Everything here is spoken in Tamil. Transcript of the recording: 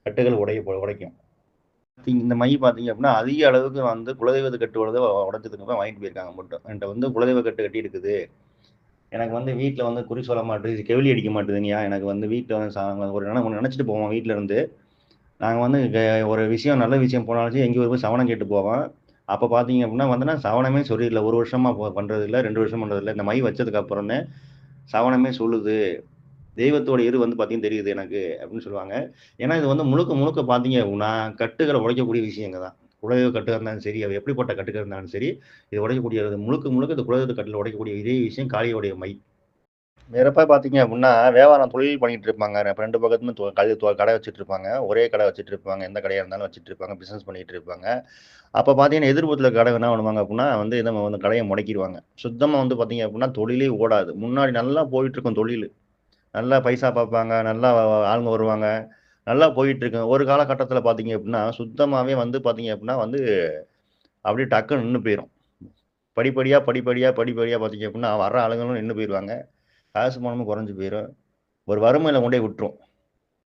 கட்டுகள் உடைக்கும். இந்த மை பார்த்தீங்க அப்படின்னா அதிக அளவுக்கு வந்து குலதெய்வத்தை கட்டு உடச்சதுக்கு தான் வாங்கிட்டு போயிருக்காங்க மட்டும். என்கிட்ட வந்து குலதெய்வ கட்டு கட்டி இருக்குது, எனக்கு வந்து வீட்டில் வந்து குறி சொல்ல மாட்டேது, கெவிலி அடிக்க மாட்டேதுங்கய்யா, எனக்கு வந்து வீட்டில் வந்து ஒரு நினச்சிட்டு போவோம் வீட்டில் இருந்து. நாங்கள் வந்து ஒரு விஷயம் நல்ல விஷயம் போனாலும் எங்கேயும் போய் சவணம் கேட்டு போவோம். அப்போ பார்த்தீங்க அப்படின்னா வந்து சவணமே சொல்லிடல, 1 வருஷமா பண்ணுறது இல்லை, 2 வருஷம் பண்ணுறது இல்லை. இந்த மை வச்சதுக்கு அப்புறம் தான் சவணமே சொல்லுது, தெய்வத்தோட வந்து பார்த்தீங்கன்னு தெரியுது எனக்கு அப்படின்னு சொல்லுவாங்க. ஏன்னா இது வந்து முழுக்க முழுக்க பார்த்தீங்க அப்படின்னா கட்டுகளை உடைக்கக்கூடிய விஷயங்க தான். குலதெய்வ கட்டுగా இருந்தாலும் சரி, அது எப்படிப்பட்ட கட்டுகள் இருந்தாலும் சரி, இது உடைக்கக்கூடியது முழுக்க முழுக்க இந்த குலதெய்வ கட்டில் உடைக்கக்கூடிய இதே விஷயம் காளியோடைய மை. வேறப்ப பார்த்தீங்க அப்படின்னா வியாபாரம் தொழில் பண்ணிட்டு இருப்பாங்க. இப்போ 2 பக்கத்துமே கடை வச்சுட்டு இருப்பாங்க. ஒரே கடை வச்சுட்டு இருப்பாங்க. எந்த கடையா இருந்தாலும் வச்சுட்டு இருப்பாங்க. பிசினஸ் பண்ணிட்டு இருப்பாங்க. அப்போ பார்த்தீங்கன்னா எதிர்புறத்துல கடை என்ன பண்ணுவாங்க அப்படின்னா வந்து இதை வந்து கடையை முடக்கிடுவாங்க. சுத்தமாக வந்து பார்த்தீங்க அப்படின்னா தொழிலே ஓடாது. முன்னாடி நல்லா போயிட்டு இருக்கும் தொழில், நல்லா பைசா பார்ப்பாங்க, நல்லா ஆளுங்க வருவாங்க, நல்லா போயிட்டு இருக்கு. ஒரு காலகட்டத்தில் பார்த்தீங்க அப்படின்னா சுத்தமாகவே வந்து பார்த்தீங்க அப்படின்னா வந்து அப்படியே டக்குன்னு நின்று போயிடும். படிப்படியாக பார்த்தீங்க அப்படின்னா வர்ற ஆளுங்களும் நின்று போயிடுவாங்க. காசு பணமும் குறைஞ்சு போயிடும். ஒரு வறுமையில கொண்டே விட்டுரும்.